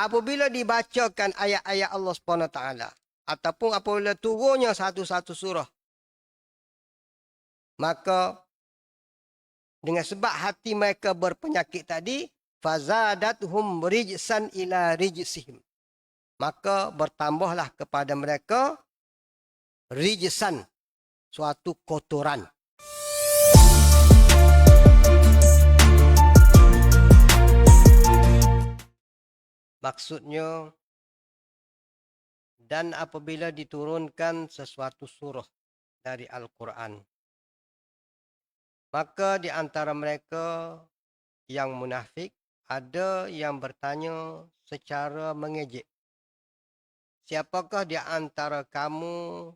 apabila dibacakan ayat-ayat Allah SWT ataupun apabila turunnya satu-satu surah, maka dengan sebab hati mereka berpenyakit tadi, fazadathum rijsan ila rijsihim, maka bertambahlah kepada mereka rijsan, suatu kotoran. Maksudnya, dan apabila diturunkan sesuatu surah dari Al-Quran, maka di antara mereka yang munafik, ada yang bertanya secara mengejek, siapakah di antara kamu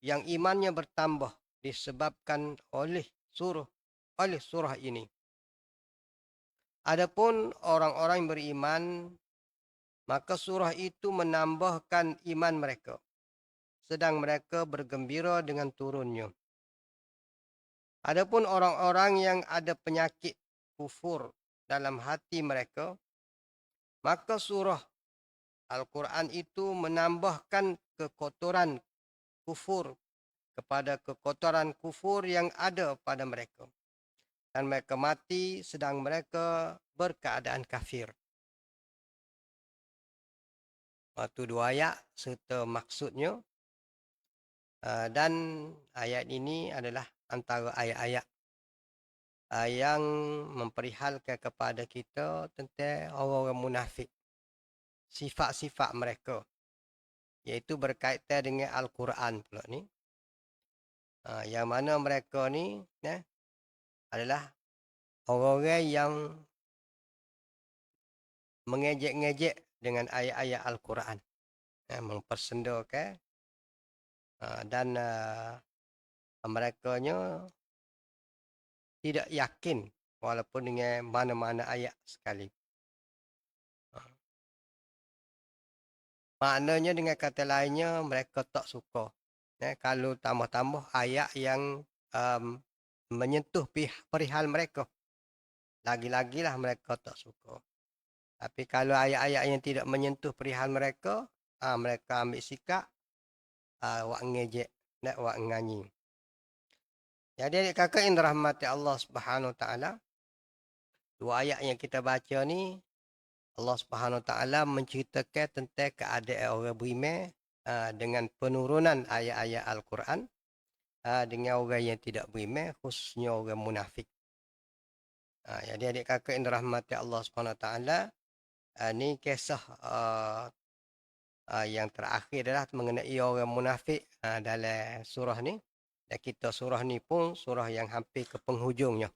yang imannya bertambah disebabkan oleh surah ini? Adapun orang-orang yang beriman, maka surah itu menambahkan iman mereka, sedang mereka bergembira dengan turunnya. Adapun orang-orang yang ada penyakit kufur dalam hati mereka, maka surah Al-Quran itu menambahkan kekotoran kufur kepada kekotoran kufur yang ada pada mereka. Dan mereka mati sedang mereka berkeadaan kafir. Itu dua ayat serta maksudnya. Dan ayat ini adalah antara ayat-ayat yang memperihalkan kepada kita tentang orang-orang munafik. Sifat-sifat mereka, iaitu berkaitan dengan Al-Quran pula ni. Yang mana mereka ni adalah orang-orang yang mengejek-ngejek dengan ayat-ayat Al-Quran, mempersendakan, dan mereka tidak yakin walaupun dengan mana-mana ayat sekali. Maknanya dengan kata lainnya, mereka tak suka kalau tambah-tambah ayat yang menyentuh perihal mereka. Lagi-lagilah mereka tak suka. Tapi kalau ayat-ayat yang tidak menyentuh perihal mereka, mereka ambil sikap wak ngejek, wak nganyi. Jadi adik kakak yang dirahmati Allah Subhanahu Wa Taala, dua ayat yang kita baca ni, Allah Subhanahu Wa Taala menceritakan tentang keadaan orang beriman dengan penurunan ayat-ayat Al-Quran dengan orang yang tidak beriman, khususnya orang munafik. Jadi adik kakak yang dirahmati Allah Subhanahu Wa Taala, ni kisah yang terakhir adalah mengenai orang munafik dalam surah ni. Dan kita surah ni pun surah yang hampir ke penghujungnya.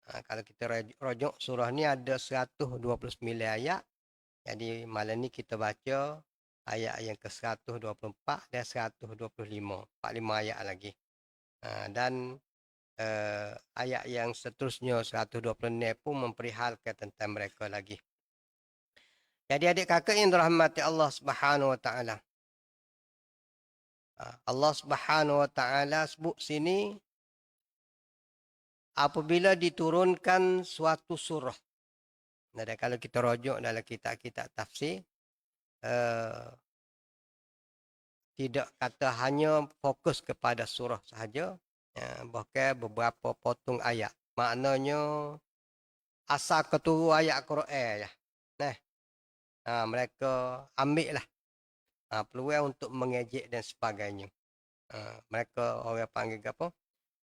Kalau kita rujuk surah ni ada 129 ayat. Jadi malam ni kita baca ayat yang ke-124 dan 125. 45 ayat lagi. Dan ayat yang seterusnya 126 pun memperihalkan tentang mereka lagi. Jadi adik kakak yang dirahmati Allah Subhanahu Wa Taala, Allah Subhanahu Wa Taala sebut sini apabila diturunkan suatu surah. Dan kalau kita rujuk dalam kitab-kitab tafsir, tidak kata hanya fokus kepada surah sahaja, bahkan beberapa potong ayat. Maknanya asal keturu ayat Quran ya. Mereka ambil lah peluang untuk mengejek dan sebagainya. Mereka orang panggil apa?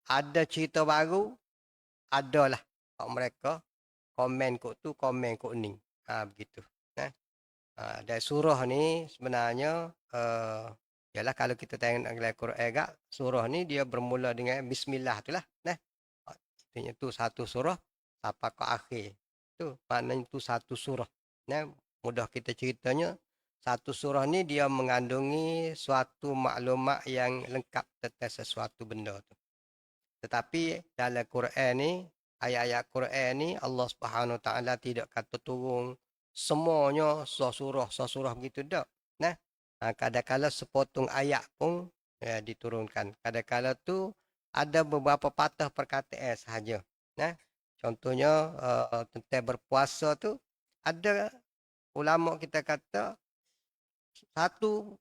Ada cerita baru, adalah mereka komen kok tu, komen kok ni. Begitu. Dan surah ni sebenarnya ialah kalau kita tengok dalam Quran agak, surah ni dia bermula dengan bismillah tu lah. Artinya tu satu surah sampai ke akhir. Tu maknanya tu satu surah. Mudah kita ceritanya, satu surah ni dia mengandungi suatu maklumat yang lengkap tentang sesuatu benda tu. Tetapi dalam Quran ni, ayat-ayat Quran ni, Allah Subhanahu Wa Taala tidak kata turun semuanya surah begitu tak. Kadang-kadang sepotong ayat pun diturunkan. Kadang-kadang tu ada beberapa patah perkataan sahaja. Contohnya tentang berpuasa tu, ada ulama kita kata satu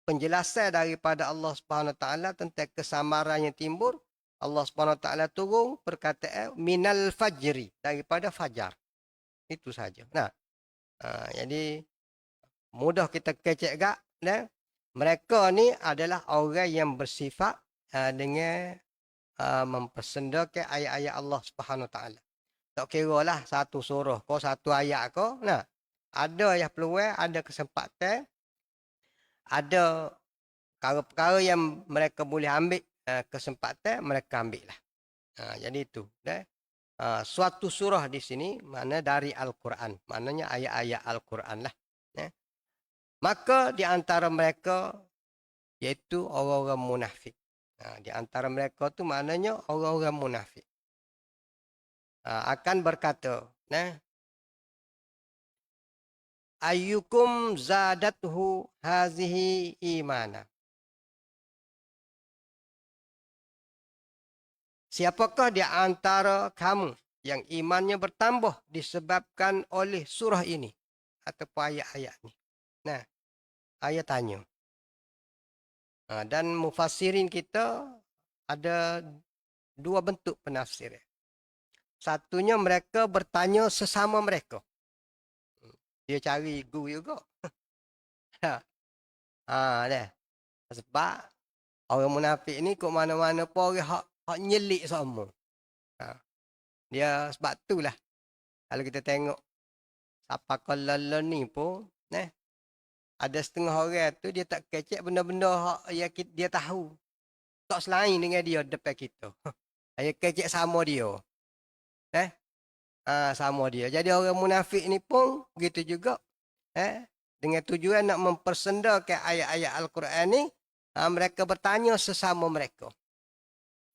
penjelasan daripada Allah Subhanahu Wa Taala tentang kesamaran yang timbul. Allah Subhanahu Wa Taala turun perkataan minal fajri, daripada fajar. Itu saja. Nah, jadi mudah kita kecek gak, nah, mereka ni adalah orang yang bersifat dengan mempersendakan ayat-ayat Allah Subhanahu Taala. Tak kira lah satu surah ko, satu ayat ko. Nah, ada yang peluang, ada kesempatan, ada perkara-perkara yang mereka boleh ambil kesempatan, mereka ambil lah. Jadi itu. Suatu surah di sini mana dari Al-Quran. Maknanya ayat-ayat Al-Quran lah. Maka di antara mereka iaitu orang-orang munafik. Di antara mereka tu maknanya orang-orang munafik. Akan berkata, ayyukum zadathu hazihi imana. Siapakah di antara kamu yang imannya bertambah disebabkan oleh surah ini atau ayat-ayat ini? Nah, ayat tanya. Dan mufassirin kita ada dua bentuk penafsir. Satunya mereka bertanya sesama mereka. Dia cari guru juga. Dah. Sebab orang munafik ni kok mana-mana pun orang hak nyelik sama. Dia sebab itulah. Kalau kita tengok siapa kalau ni pun, ada setengah orang tu dia tak kecek benda-benda hak yang dia tahu. Tak selain dengan dia depan kita. Dia kecek sama dia. Sama dia. Jadi orang munafik ni pun begitu juga. Dengan tujuan nak mempersendakan ayat-ayat Al-Quran ni, mereka bertanya sesama mereka.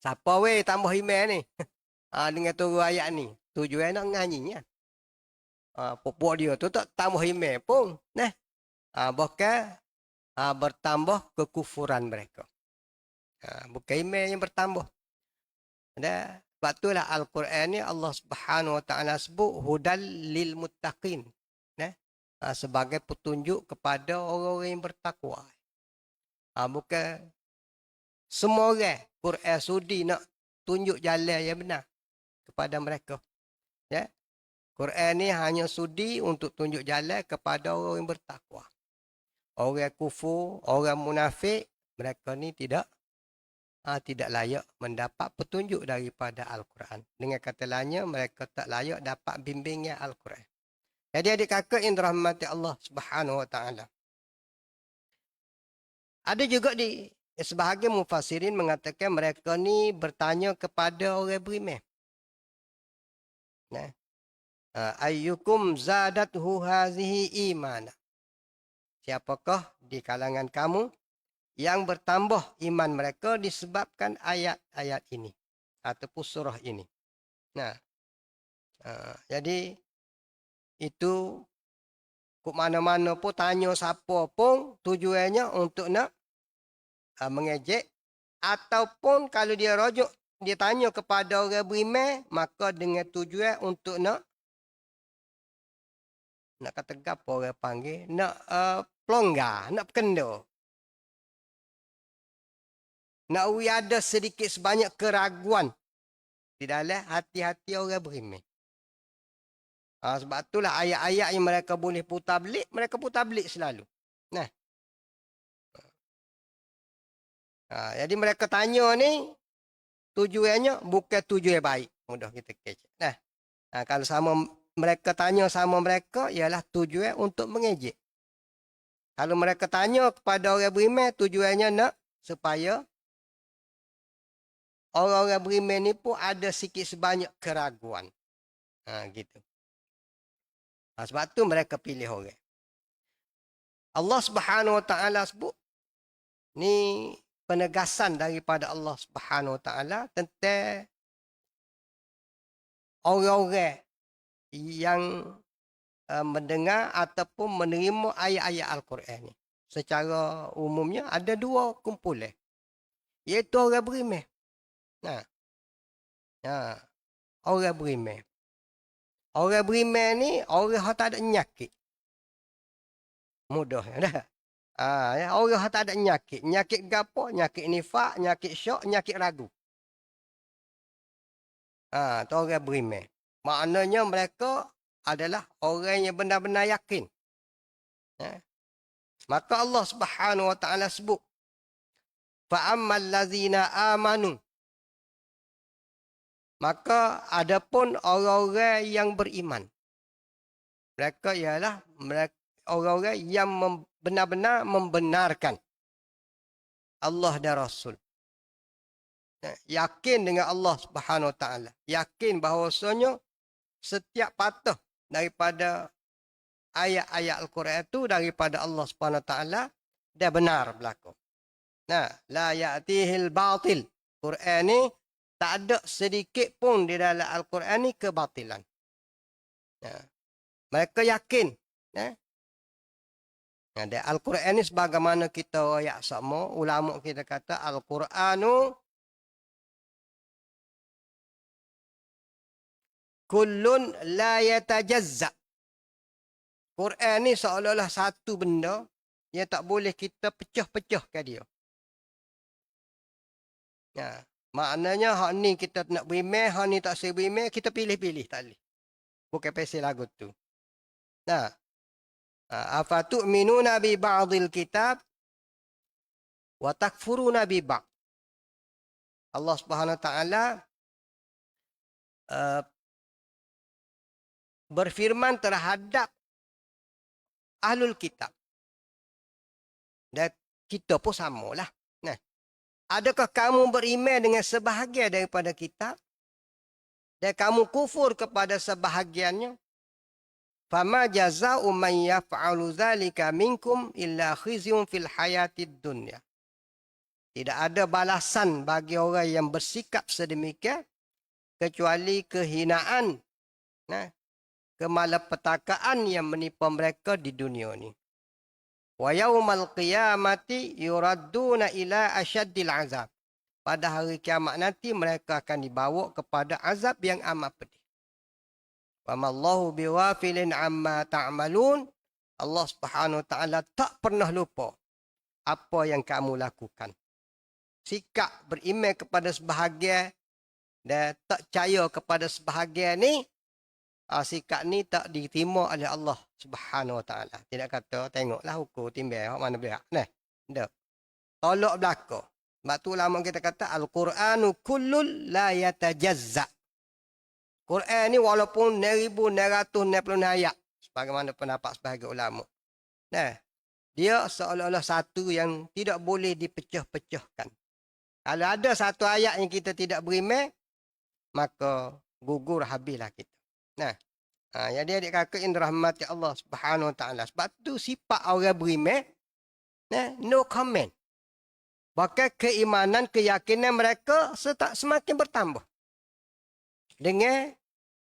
Siapa weh tambah iman ni? Dengan turun ayat ni. Tujuan nak nganyinya. Pupuk dia tu tak tambah iman pun. Bahkan bertambah kekufuran mereka. Bukan iman yang bertambah. Sebab itulah Al-Quran ni Allah Subhanahu Wa Taala sebut hudal lil muttaqin. Sebagai petunjuk kepada orang-orang yang bertakwa. Bukan semua orang Quran sudi nak tunjuk jalan yang benar kepada mereka. Quran ni hanya sudi untuk tunjuk jalan kepada orang yang bertakwa. Orang kufur, orang munafik, mereka ni tidak layak mendapat petunjuk daripada Al-Quran. Dengan kata lainnya, mereka tak layak dapat bimbingan Al-Quran. Jadi adik kakak yang dirahmati Allah Subhanahu Wa Taala. Ada juga di sebahagian mufassirin mengatakan mereka ni bertanya kepada orang beriman. Ayyukum zadathu hazihi imana. Siapakah di kalangan kamu yang bertambah iman mereka disebabkan ayat-ayat ini ataupun surah ini. Jadi itu ke mana-mana pun tanya siapa pun tujuannya untuk nak mengejek, ataupun kalau dia rujuk dia tanya kepada orang beriman, maka dengan tujuan untuk nak kata gapo orang panggil, nak pelonggar, nak berkenda. Nak ada sedikit sebanyak keraguan di dalam hati-hati orang beriman. Sebab itulah ayat-ayat yang mereka boleh putar belik, mereka putar belik selalu. Jadi mereka tanya ni, tujuannya bukan tujuan baik. Mudah kita kecek. Kalau sama mereka tanya sama mereka, ialah tujuan untuk mengejek. Kalau mereka tanya kepada orang beriman, tujuannya nak supaya orang-orang beriman ni pun ada sikit sebanyak keraguan. Gitu. Sebab tu mereka pilih orang. Allah Subhanahu Wa Taala sebut ni penegasan daripada Allah Subhanahu Wa Taala tentang orang-orang yang mendengar ataupun menerima ayat-ayat Al-Quran ni. Secara umumnya ada dua kumpulan, iaitu orang beriman. Orang beriman. Orang beriman ni orang yang tak ada penyakit. Mudah ya dah. Ya, orang tak ada nyakit. Nyakit gapo? Nyakit nifak, nyakit syok, nyakit ragu. Tu orang beriman. Maknanya mereka adalah orang yang benar-benar yakin. Ya. Maka Allah Subhanahu wa taala sebut, fa ammal ladzina amanu. Maka adapun orang-orang yang beriman. Mereka ialah orang-orang yang benar-benar membenarkan Allah dan Rasul. Yakin dengan Allah Subhanahu Wa Taala. Yakin bahawasanya setiap patah daripada ayat-ayat Al-Quran itu daripada Allah Subhanahu Wa Taala dia benar berlaku. Nah, la ya'tihil batil. Quran ni tak ada sedikit pun di dalam Al-Quran ni kebatilan. Nah, mereka yakin. Nah, Al-Quran ni sebagaimana kita ayat sama, ulama kita kata Al-Quranu kullun la yatajazza. Quran ni seolah-olah satu benda yang tak boleh kita pecah-pecahkan dia. Ya, maknanya hak ni kita nak beriman, hak ni tak saya beriman, kita pilih-pilih tak boleh. Bukan pasal lagu tu. Nah, afatu'minuna bi ba'dil kitab wa takfuruna bi ba'd. Allah Subhanahu Wa Taala berfirman terhadap ahlul kitab. Dan kita pun samalah. Nah, adakah kamu beriman dengan sebahagian daripada kitab dan kamu kufur kepada sebahagiannya? Fama jaza'u man yaf'alu dzalika minkum illa khizyun fil hayatid dunya. Tidak ada balasan bagi orang yang bersikap sedemikian kecuali kehinaan, kemalapetakaan yang menimpa mereka di dunia ni. Wa yaumal qiyamati yuradduna ila asyaddil azab. Pada hari kiamat nanti mereka akan dibawa kepada azab yang amat pedih. Wa mallahu biwafilin amma ta'malun. Allah Subhanahu Wa Taala tak pernah lupa apa yang kamu lakukan. Sikap beriman kepada sebahagian dan tak percaya kepada sebahagian ni, sikap ni tak diterima oleh Allah Subhanahu Wa Taala. Tidak kata tengoklah hukum timbang mana berak. Nah, ndak. Tolak belaka. Sebab tu ulama kita kata Al-Quranu kullul la yatajazza. Quran ni walaupun 1960 ayat sebagaimana pendapat sebahagian ulama. Nah, dia seolah-olah satu yang tidak boleh dipecah-pecahkan. Kalau ada satu ayat yang kita tidak beriman, maka gugur habislah kita. Nah, jadi adik kakak yang dirahmati Allah Subhanahu Wa Taala. Sebab tu sifat orang beriman, no comment. Bahkan keimanan, keyakinan mereka semakin bertambah. Dengan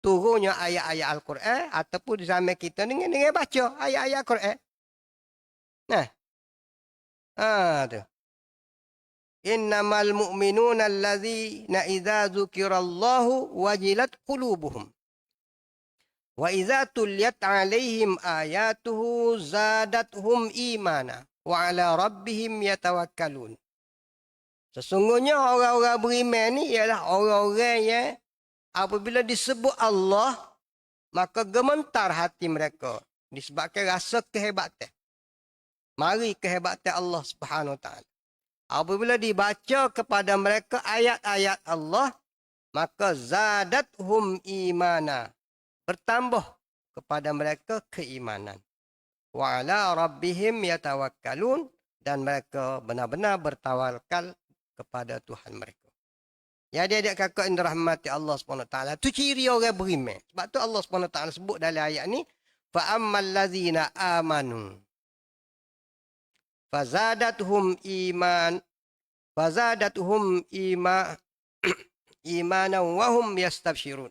turunnya ayat-ayat Al-Quran ataupun di zaman kita dengan baca ayat-ayat Al-Quran. Nah. Tu. Innamal mu'minuna allazina idza dzukirallahu wajilat qulubuhum. Wa idza tuliyat 'alaihim ayatuhu zadatuhum imana wa 'ala rabbihim yatawakkalun. Sesungguhnya orang-orang beriman ni ialah orang-orang yang apabila disebut Allah, maka gementar hati mereka. Disebabkan rasa kehebatan. Mari kehebatan Allah Subhanahu Wa Taala. Apabila dibaca kepada mereka ayat-ayat Allah, maka zadathum imana. Bertambah kepada mereka keimanan. Wa ala rabbihim yatawakkalun. Dan mereka benar-benar bertawakal kepada Tuhan mereka. Ya, adik-adik kakak yang dirahmati Allah SWT. Itu ciri orang beriman. Sebab tu Allah SWT sebut dalam ayat ni. Fa'ammal lazina amanu. Fazadatuhum iman. Fazadatuhum imanan wahum yastabshirun.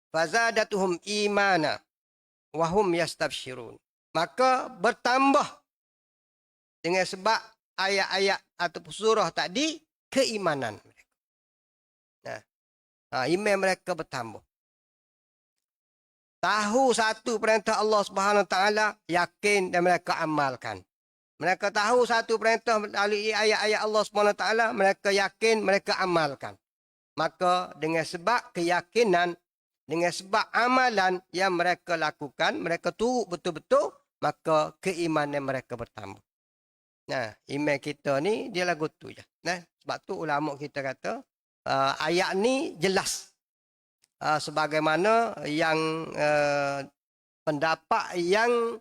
Fazadatuhum imana wahum yastabshirun. Maka bertambah dengan sebab ayat-ayat atau surah tadi keimanan mereka. Iman mereka bertambah. tahu satu perintah Allah Subhanahu Wa Taala, yakin dan mereka amalkan. Mereka tahu satu perintah melalui ayat-ayat Allah Subhanahu Wa Taala, mereka yakin, mereka amalkan. Maka dengan sebab keyakinan, dengan sebab amalan yang mereka lakukan, mereka turut betul-betul, maka keimanan mereka bertambah. Nah, iman kita ni dia lagu tu je. Nah, sebab tu ulama kita kata ayat ni jelas. Sebagaimana yang pendapat yang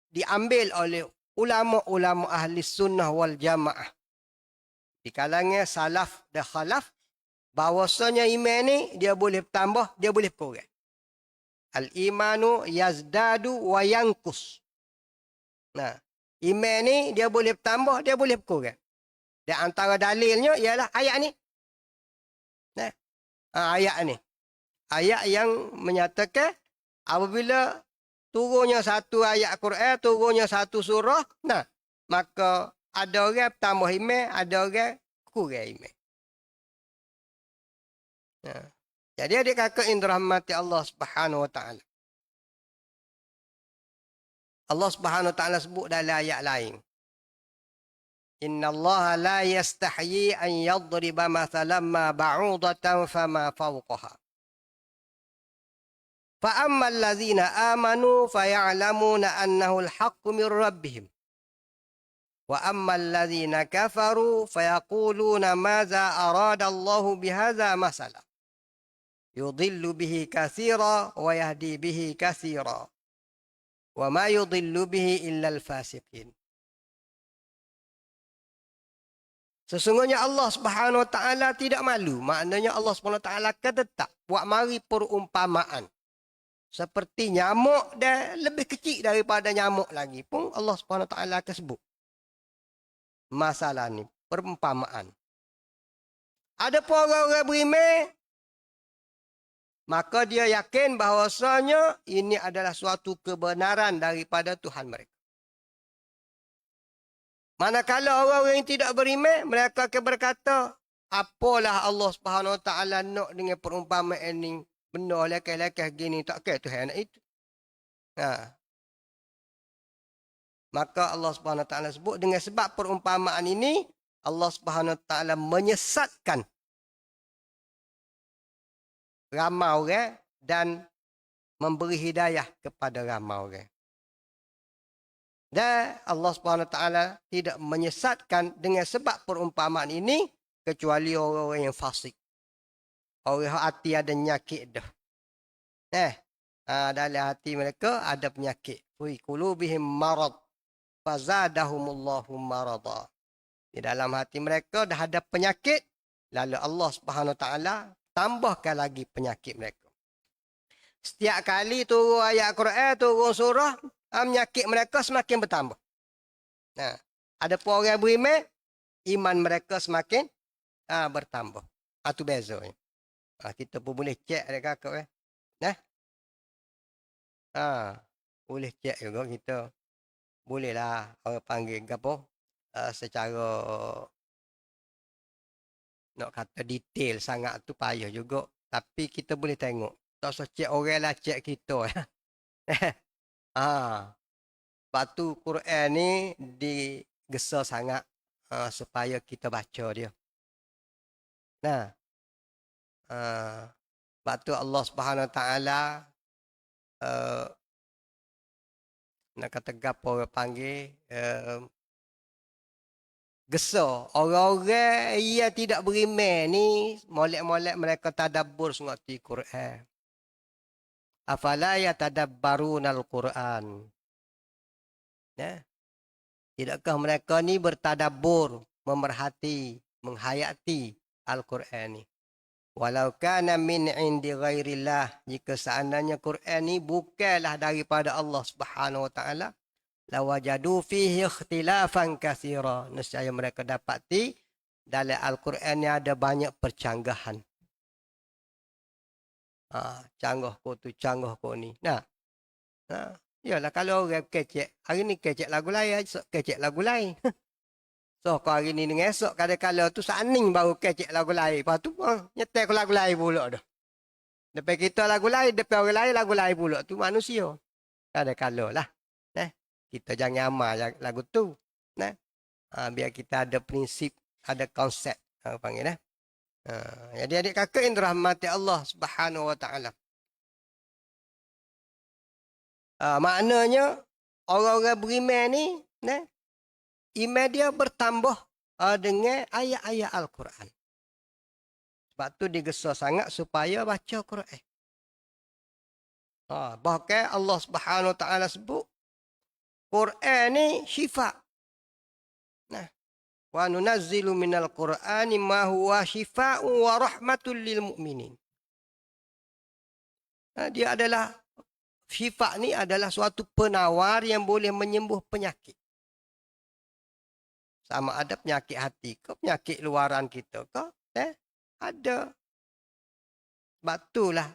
diambil oleh ulama-ulama ahli sunnah wal jamaah di kalangan salaf dan khalaf, bahawasanya iman ni dia boleh bertambah, dia boleh berkurang. Al-imanu yazdadu wa yankus. Nah, iman ni dia boleh bertambah, dia boleh berkurang. Dan antara dalilnya ialah ayat ni. Nah, ayat ni. Ayat yang menyatakan apabila turunnya satu ayat Quran, turunnya satu surah, nah, maka ada orang bertambah iman, ada orang kurang iman. Nah, jadi adik kakak yang dirahmati Allah Subhanahu Wa Taala. Allah Subhanahu Wa Taala sebut dalam ayat lain. Inna Allah la yastahyi an yadriba mathalan ma ba'udatan fama fawqaha. فأما الذين آمنوا فيعلمون أنه الحق من ربهم وأما الذين كفروا فيقولون ماذا أراد الله بهذا مثلا يضل به كثيرا ويهدي به كثيرا وما يضل به إلا الفاسقين. Sesungguhnya Allah Subhanahu Wa Taala tidak malu. Maknanya Allah Subhanahu Wa Taala tetap buat mari perumpamaan. Seperti nyamuk dan lebih kecil daripada nyamuk lagi pun Allah Subhanahu Wa Taala akan sebut. Masalah ni, perumpamaan. Ada pun orang-orang beriman, maka dia yakin bahawasanya ini adalah suatu kebenaran daripada Tuhan mereka. Manakala orang-orang yang tidak beriman, mereka akan berkata, apalah Allah Subhanahu Wa Taala nak dengan perumpamaan ini? Benar lekah-lekah gini tak kira Tuhan nak itu. Maka Allah Subhanahu Wa Taala sebut dengan sebab perumpamaan ini Allah Subhanahu Wa Taala menyesatkan ramai orang dan memberi hidayah kepada ramai orang. Dan Allah Subhanahu Wa Taala tidak menyesatkan dengan sebab perumpamaan ini kecuali orang-orang yang fasik. Orang hati ada penyakit dah. Dalam hati mereka ada penyakit. Fi qulubihim marad fazadahumullahu marada. Di dalam hati mereka dah ada penyakit, lalu Allah Subhanahu Wa Taala tambahkan lagi penyakit mereka. Setiap kali turun ayat Quran, turun surah, penyakit mereka semakin bertambah. Nah, ada pun orang beriman, iman mereka semakin bertambah. Itu bezanya. Kita pun boleh cek ada kakak. Boleh cek juga kita. Bolehlah orang panggil apa? Secara nak kata detail sangat tu payah juga. Tapi kita boleh tengok. Tak usah cek orang lah, cek kita. Sebab tu Quran ni digesa sangat supaya kita baca dia. Nah, sebab tu Allah Subhanahu Wa Taala nak kata gapo orang panggil gesa orang-orang yang tidak beriman ni molek-molek mereka tadabbur sungati Quran. Afala yatadabbarunal Quran. Tidakkah mereka ni bertadabbur, memerhati, menghayati Al-Quran ni? Walau kana min indi ghairillah, jika seandainya Quran ni bukanlah daripada Allah Subhanahu Wa Taala, lawajadu fihi ikhtilafan katsira, nescaya mereka dapati dalam Al-Quran ni ada banyak percanggahan. Canggah ko tu, canggah ko ni. Yalah kalau orang kecek, hari ni kecek lagu lain, esok kecek lagu lain. So, kau hari ni dengan esok, kadang-kadang tu saning baru kecek lagu lain. Lepas tu, nyetel ke lagu lain pula dah. Depan kita lagu lain, depan orang lain lagu lain pula. Tu manusia. Ada kala lah. Nah, kita jangan amal lagu tu. Nah, biar kita ada prinsip, ada konsep. Panggil dah. Jadi adik kakak yang dirahmati Allah Subhanahu Wa Taala. Maknanya orang-orang beriman ni, nah, iman dia bertambah dengan ayat-ayat Al-Quran. Sebab tu digesa sangat supaya baca Quran. Bahkan Allah Subhanahu Wa Taala sebut Quran ni syifa. Nah, wa nunazzilu minal Qur'ani ma huwa syifaa'un wa rahmatul lil mu'minin. Dia adalah syifa ni adalah suatu penawar yang boleh menyembuh penyakit. Sama ada penyakit hati ke, penyakit luaran kita ke, ada. Sebab itulah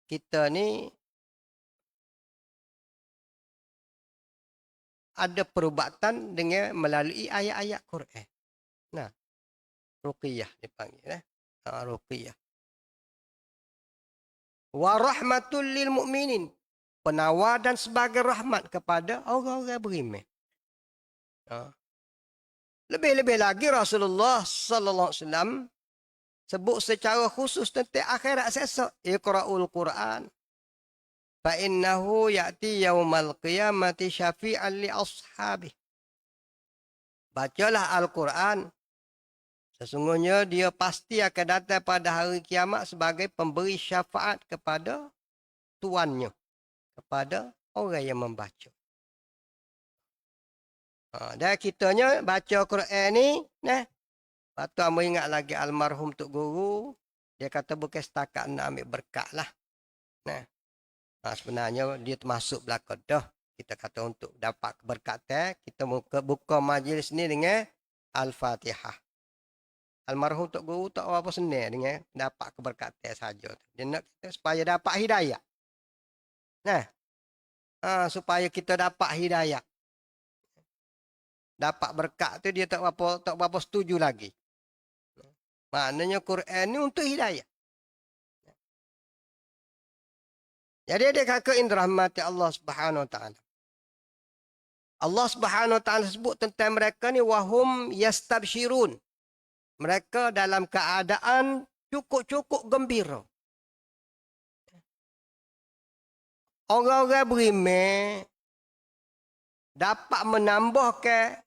kita ni ada perubatan dengan melalui ayat-ayat Quran. Nah, ruqyah dipanggil. Ruqyah. Wa rahmatul lil mu'minin. Penawar dan sebagai rahmat kepada orang-orang beriman. Lebih-lebih lagi Rasulullah sallallahu alaihi wasallam sebut secara khusus tentang akhirat esok. Iqra'ul Quran. Fa innahu ya'ti yaumal qiyamati syafi'an li ashabih. Bacalah Al-Quran. Sesungguhnya dia pasti akan datang pada hari kiamat sebagai pemberi syafaat kepada tuannya. Kepada orang yang membaca. Dan kitanya baca Quran ni, lepas tu amba ingat lagi almarhum Tok Guru, dia kata bukan setakat nak ambil berkat lah. Sebenarnya dia termasuk belakang dah. Kita kata untuk dapat keberkatan, kita buka majlis ni dengan Al-Fatihah. Almarhum Tok Guru tak apa senang dengan dapat keberkatan saja. Dia nak kita supaya dapat hidayah. Supaya kita dapat hidayah. Dapat berkat tu dia tak berapa setuju lagi. Maknanya Quran ni untuk hidayah. Jadi dia kakak yang dirahmati Allah Subhanahu Wa Taala. Allah Subhanahu Wa Taala sebut tentang mereka ni wahum yastabshirun. Mereka dalam keadaan cukup-cukup gembira. Orang-orang beriman dapat menambahkan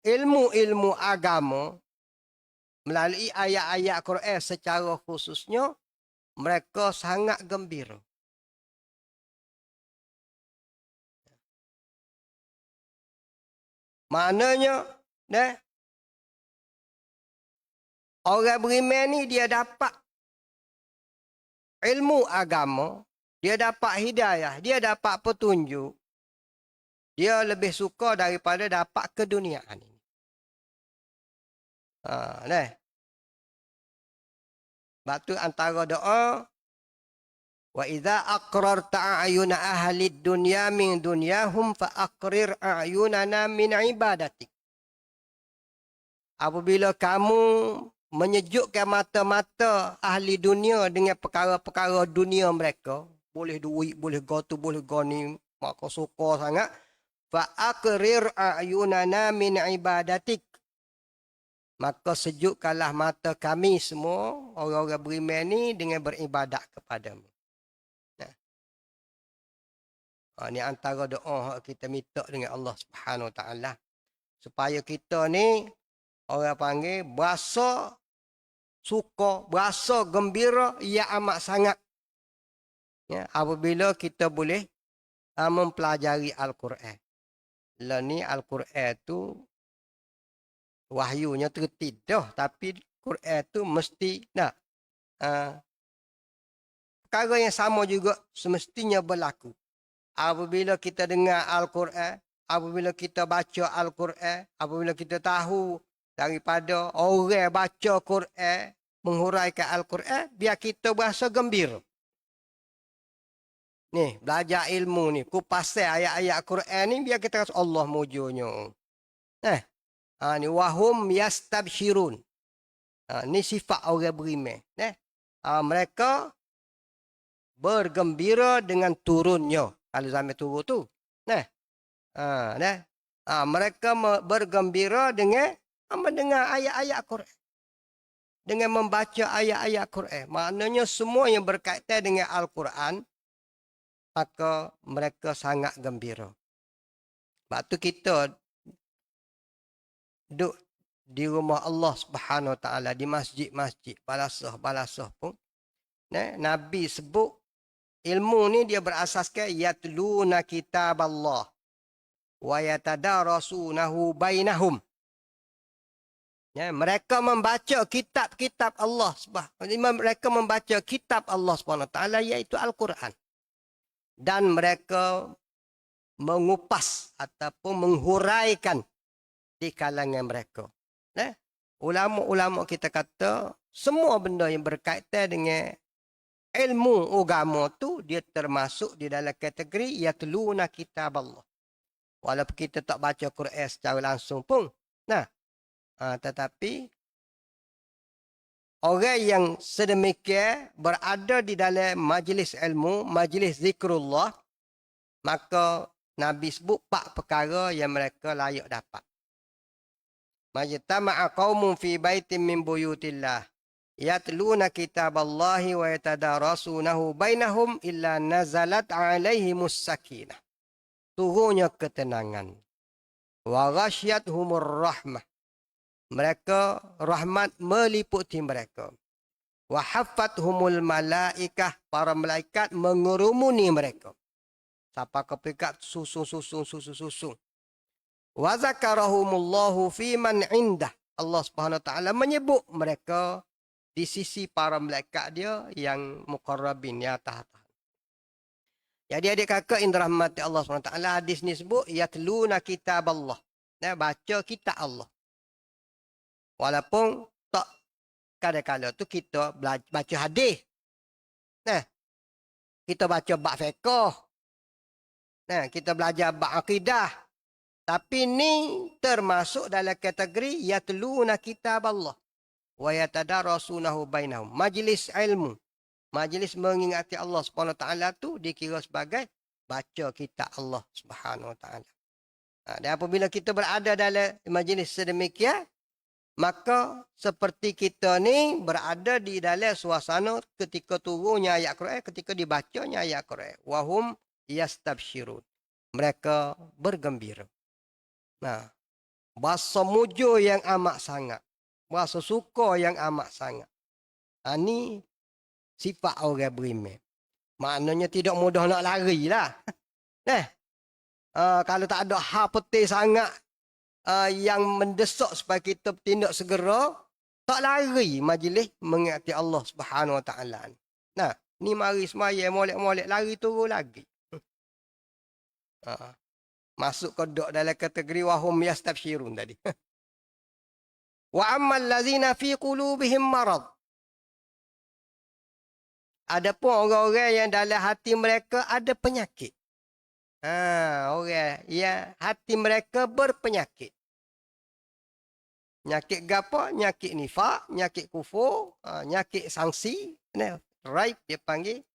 ilmu-ilmu agama melalui ayat-ayat Quran secara khususnya, mereka sangat gembira. Maknanya, orang beriman ni dia dapat ilmu agama, dia dapat hidayah, dia dapat petunjuk. Dia lebih suka daripada dapat keduniaan ini. Sebab tu antara doa, wa idza aqrarta a'yuna ahli dunya min dunyahum fa aqrir a'yunana min ibadatik. Apabila kamu menyejukkan mata-mata ahli dunia dengan perkara-perkara dunia mereka, boleh duit, boleh gotu, boleh goni, maka suka sangat, fa aqrir a'yunana min ibadatik. Maka sejukkanlah mata kami semua, orang-orang beriman ni, dengan beribadat kepadamu. Ini antara doa kita minta dengan Allah Subhanahu Wa Taala. Supaya kita ni, orang panggil, berasa suka, berasa gembira, ia amat sangat. Apabila kita boleh mempelajari Al-Quran. Lah ni Al-Quran tu, wahyunya tertib dah, tapi Quran tu mesti nak perkara yang sama juga semestinya berlaku. Apabila kita dengar Al-Quran, apabila kita baca Al-Quran, apabila kita tahu daripada orang baca Quran, menghuraikan Al-Quran, biar kita berasa gembira. Ni, belajar ilmu ni, kupasan ayat-ayat Quran ni, biar kita rasa Allah mujurnya. Ni wahum yastabshirun. Ni sifat orang beriman. Mereka bergembira dengan turunnya. Kalau zaman turun tu. Mereka bergembira dengan mendengar ayat-ayat Quran. Dengan membaca ayat-ayat Quran. Maknanya semua yang berkaitan dengan Al-Quran, maka mereka sangat gembira. Sebab tu kita duduk di rumah Allah Subhanahu Wa Taala, di masjid-masjid, balasah pun. Nabi sebut ilmu ni dia berasaskan yatluna kitab Allah wa yatadarasunahu bainahum. Mereka membaca kitab-kitab Allah. Mereka membaca kitab Allah SWT, iaitu Al-Quran. Dan mereka mengupas ataupun menghuraikan di kalangan mereka. Ulama-ulama kita kata, semua benda yang berkaitan dengan ilmu agama tu, dia termasuk di dalam kategori yatluna kitab Allah. Walaupun kita tak baca Quran secara langsung pun. Tetapi orang yang sedemikian berada di dalam majlis ilmu, majlis zikrullah, maka Nabi sebut 4 perkara yang mereka layak dapat. Majtama'a qaumun fi baitin min buyutillah yatluna kitaballahi wa yatadarasunahu bainahum illa nazalat alaihimus sakinah. Turunnya ketenangan. Wa ghasyiyatuhumur rahmah. Mereka, rahmat meliputi mereka. Wa haffathumul malaikah, para malaikat mengerumuni mereka. Siapa kepikat susun. Wa zakarahumullahu fi man indah. Allah Subhanahu Wa Taala menyebut mereka di sisi para malaikat dia yang muqarrabin, ya tahan. Jadi adik kakak yang dirahmati Allah Subhanahu Wa Taala, hadis ni sebut yatluna kitab Allah. Baca kitab Allah. Walaupun tak kadang-kadang tu kita baca hadis. Kita baca bab fiqh. Kita belajar bab akidah. Tapi ni termasuk dalam kategori yatluna kitab Allah wa yatadarasunahu bainahum. Majlis ilmu, majlis mengingati Allah Subhanahu Wa Taala tu dikira sebagai baca kitab Allah Subhanahu Wa Taala. Dan apabila kita berada dalam majlis sedemikian, maka seperti kita ni berada di dalam suasana ketika turunnya ayat Quran, ketika dibacanya ayat Quran. Wahum yastabsyirun. Mereka bergembira. Bahasa mujur yang amat sangat. Bahasa suka yang amat sangat. Ini sifat orang beriman. Maknanya tidak mudah nak lari lah. Kalau tak ada hal penting sangat yang mendesak supaya kita bertindak segera, tak lari majlis mengingati Allah Subhanahu Wa Taala. Ni mari semaya molek-molek lari turun lagi. Masuk kodok dalam kategori wahum yastabsyirun tadi. Wa ammal ladzina fi qulubihim marad. Adapun orang-orang yang dalam hati mereka ada penyakit. Orang yang hati mereka berpenyakit. Nyakit gapo? Nyakit nifak, nyakit kufur, nyakit sangsi, raib dia panggil.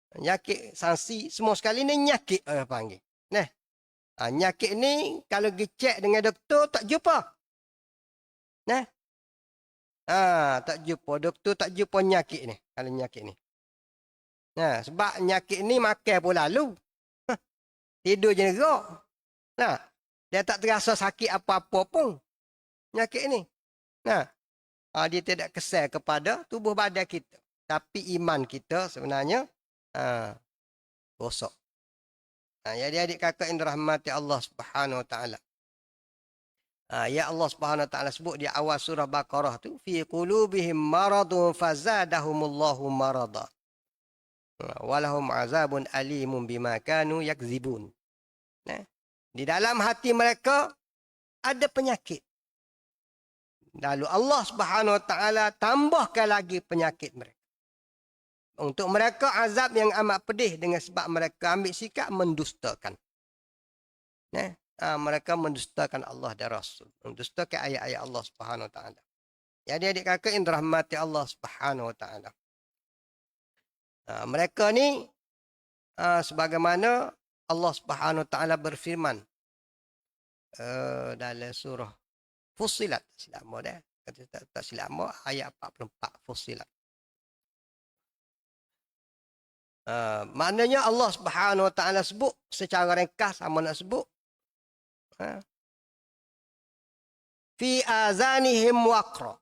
Nyakit sangsi semua sekali ni nyakit orang panggil. Nyakit ni kalau dicek dengan doktor tak jumpa. Tak jumpa doktor, tak jumpa nyakit ni. Kalau nyakit ni. Sebab nyakit ni makan pun lalu. Tidur je negak. Dia tak terasa sakit apa-apa pun. Nyakit ni. Dia tidak kesal kepada tubuh badan kita. Tapi iman kita sebenarnya rosak. Jadi adik kakak yang dirahmati Allah Subhanahu Wa Taala. Ya Allah Subhanahu Wa Taala sebut di awal surah Baqarah tu, fi qulubihim maradun fazadahumullahu marada. Walahum azabun alimun bima kanu yakzibun. Di dalam hati mereka ada penyakit. Lalu Allah Subhanahu Wa Taala tambahkan lagi penyakit mereka. Untuk mereka azab yang amat pedih dengan sebab mereka ambil sikap mendustakan. mereka mendustakan Allah dan Rasul, mendustakan ayat-ayat Allah Subhanahu Wa Taala. Jadi adik kakak yang dirahmati Allah Subhanahu Wa Taala, mereka ni sebagaimana Allah Subhanahu Wa Taala berfirman dalam surah Fussilat, silap mo dah. Tak silap mo, ayat 44 Fussilat. Maknanya Allah Subhanahu Wa Taala sebut secara ringkas, sama nak sebut fi azanihim waqra,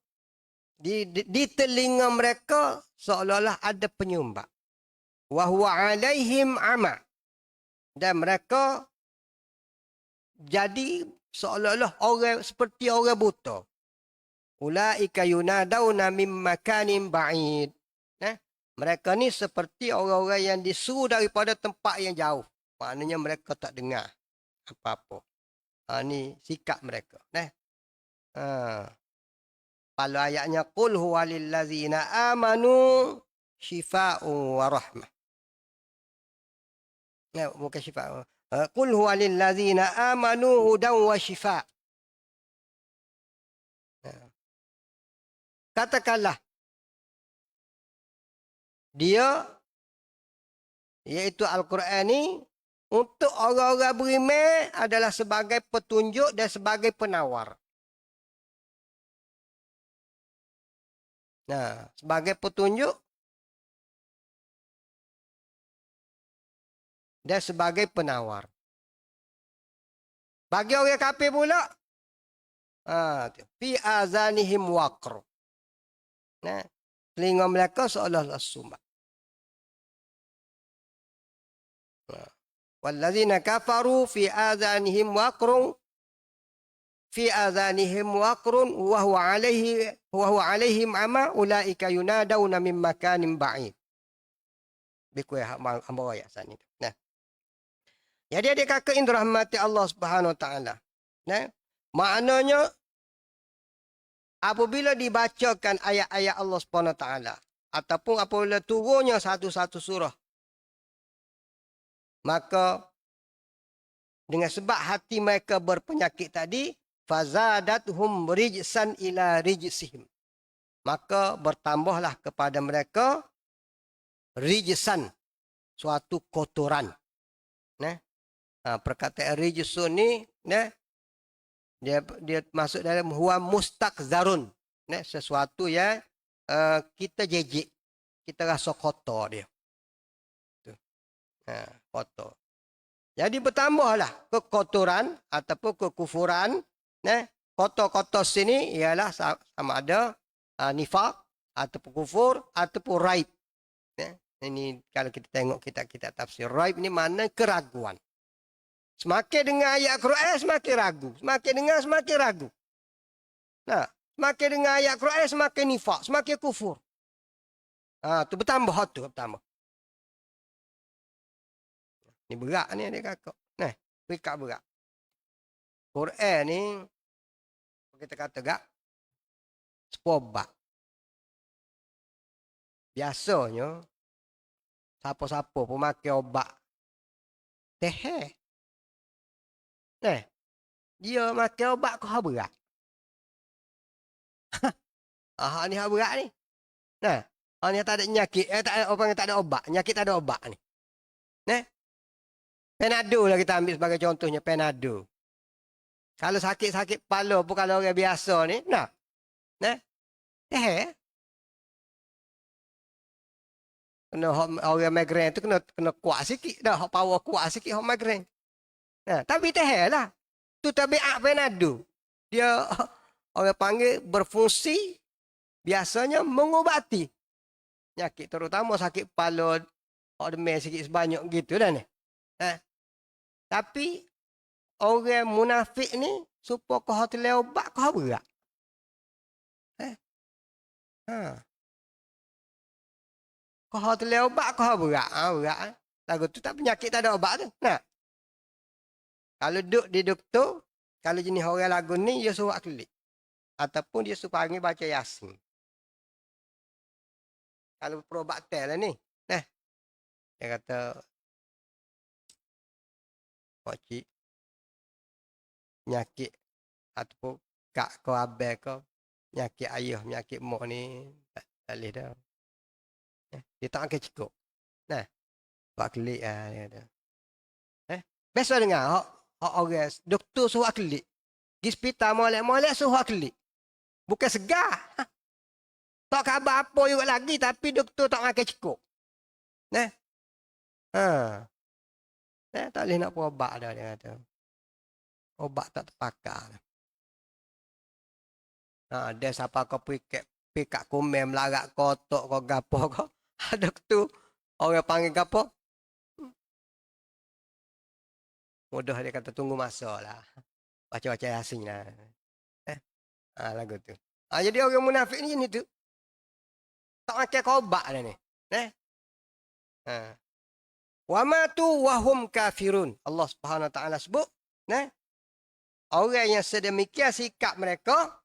di telinga mereka seolah-olah ada penyumbat, wa huwa alaihim ama, dan mereka jadi seolah-olah orang seperti orang buta. Ulaika yunadawna mim makanin ba'id. Mereka ni seperti orang-orang yang disuruh daripada tempat yang jauh. Maknanya mereka tak dengar apa-apa. Ni sikap mereka. Kalau ayatnya qul huwa lillazina amanu syifa'un wa rahmah. Bukan syifa'un. Qul huwa lillazina amanu hudan wa syifa'. Katakanlah dia, iaitu Al-Quran ni, untuk orang-orang beriman adalah sebagai petunjuk dan sebagai penawar. Sebagai petunjuk dan sebagai penawar. Bagi orang kafir pula, fi azanihim waqr. Telinga mereka seolah-olah sumbat. Wallazina kafaru fi azanihim waqrun wa huwa alaihim ama ulaika yunadawna min makanin ba'id. Bikuai hamba ayat sana itu. Jadi adik kakak yang dirahmati Allah Subhanahu Wa Taala. Maknanya apabila dibacakan ayat-ayat Allah Subhanahu Wa Taala ataupun apabila turunnya satu-satu surah, maka dengan sebab hati mereka berpenyakit tadi, fazadathum rijsan ila rijsihim, maka bertambahlah kepada mereka rijsan, suatu kotoran. Perkataan rijsun ni, dia masuk dalam huwa mustakzarun, sesuatu yang kita jejik, kita rasa kotor dia. Kotor. Jadi bertambahlah kekotoran ataupun kekufuran. Kotor-kotor sini ialah sama ada nifak ataupun kufur ataupun raib. Ini kalau kita tengok kita tafsir raib ni makna keraguan. Semakin dengar ayat Quran semakin ragu, semakin dengar semakin ragu. Semakin dengar ayat Quran semakin nifak, semakin kufur. Tu bertambah tu bertambah. Ni berat ni adik kakak. Peringkat berat. Quran ni, kita kata gak, sepobat. Biasanya, siapa-siapa pun makan obat. Teh. Dia makan obat kau berat. Ni berat ni. Ni tak ada nyakit. Orang yang tak ada obat. Nyakit tak ada obat ni. Penado lah kita ambil sebagai contohnya. Penado. Kalau sakit-sakit kepala pun kalau orang biasa ni. Kena orang migrain tu kena kuat sikit dah. Power kuat sikit orang migrain. Tapi lah. Tu tabiat Penado. Dia orang panggil berfungsi biasanya mengubati nyakit, terutama sakit kepala, demam sikit sebanyak gitu dah ni. Tapi orang munafik ni supaya kau hotel obat kau berat. Kau hotel obat kau berat. Berat. Lagu tu tak penyakit tak ada obat tu. Kalau duduk di doktor, kalau jenis orang lagu ni, dia suruh klik. Ataupun dia suruh panggil baca Yasin. Kalau perobat tel lah ni. Dia kata, Pakcik, penyakit ataupun kak ko abel ko, penyakit ayah, penyakit mak ni tak boleh dah. Dia tak akan cukup. Nah, buat kelik dia kata. Biasa dengar hak orang doktor suruh kelik. Pergi hospital molek-molek suruh kelik. Bukan segar. Tak khabar apa juga lagi tapi doktor tak makan cukup. Nah. Ha. Tak boleh nak berobat dah dia kata. Obat tak terpakai. Dia siapa kau pergi kat komen melarat kotak kau gapo kau. Doktor orang panggil gapo? Mudah dia kata tunggu masa lah. Baca-baca Yasin lah. Lagu tu. Jadi orang munafik ni tu. Tak makan obat dah ni. Wa matu wa hum kafirun. Allah Subhanahu Wa Taala sebut, orang yang sedemikian sikap mereka,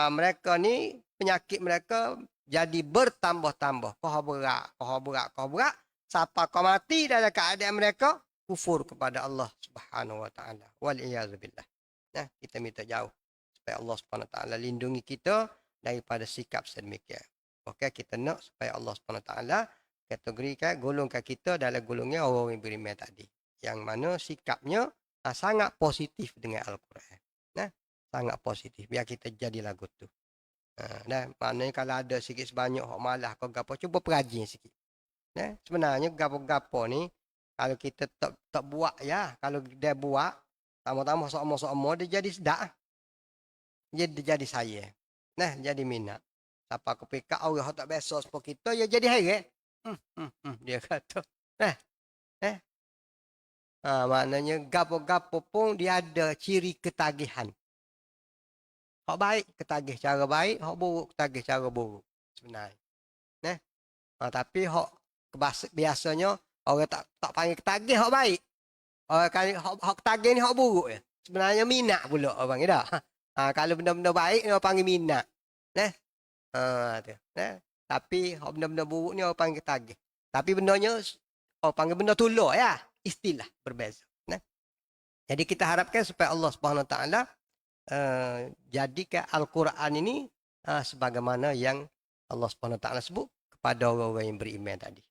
mereka ni penyakit mereka jadi bertambah-tambah. Kau berat. Siapa kau mati dalam keadaan mereka kufur kepada Allah Subhanahu Wa Taala. Wal iyaz billah. Kita minta jauh supaya Allah Subhanahu Wa Taala lindungi kita daripada sikap sedemikian. Okey, kita nak supaya Allah Subhanahu Wa Taala kategorikan golongkan kita dalam golongan orang yang beriman tadi, yang mana sikapnya sangat positif dengan Al-Quran. Sangat positif. Biar kita jadi lagu tu. Maknanya kalau ada sikit sebanyak hak malah kau gapo, cuba perajin sikit. Sebenarnya gapo-gapo ni kalau kita tak buat ya, kalau dia buat tambah-tambah sama-sama dia jadi sedap. Jadi saya. Jadi minat. Siapa kepikak orang tak biasa seperti kita ya jadi heret. Dia kata. Maknanya gapo-gapo pun dia ada ciri ketagihan. Hak baik ketagih cara baik, hak buruk ketagih cara buruk sebenarnya. Tapi hak biasanya orang tak panggil ketagih hak baik. Orang kali hak ketagih ni hak buruk ya. Sebenarnya minat pula orang dah. Kalau benda-benda baik ni orang panggil minat. Tu. Tapi hak benda-benda buruk ni orang panggil ketagih. Tapi bendanya orang panggil benda tulur ya. Istilah berbeza. Jadi kita harapkan supaya Allah Subhanahu Wa Taala jadikan Al-Quran ini sebagaimana yang Allah Subhanahu Wa Taala sebut kepada orang-orang yang beriman tadi.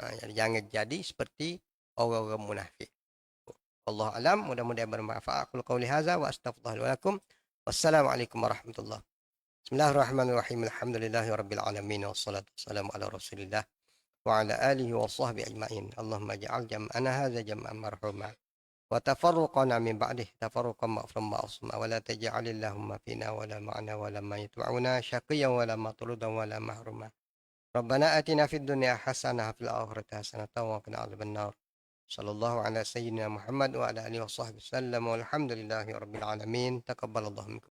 Jadi jangan jadi seperti orang-orang munafik. Allah alam, mudah-mudahan bermanfaat. Aku qauli hadza wa astaghfirullah lakum. Wassalamualaikum warahmatullahi. Bismillahirrahmanirrahim. Alhamdulillahirabbil alamin wassalatu wassalamu ala Rasulillah wa ala alihi wa sahbihi ajmain. Allahumma ja'al jam'ana hadza jam'an marhuma. وتفرقنا من بعده تفرقا مغفرا معصوما ولا تجعل اللهم فينا ولا معنا ولا ما يتبعنا شقيا ولا مطرودا ولا محروما ربنا آتنا في الدنيا حسنة وفي الآخرة حسنة وقنا عذاب النار صلى الله على سيدنا محمد وعلى آله وصحبه وسلم والحمد لله رب العالمين تقبل الله منكم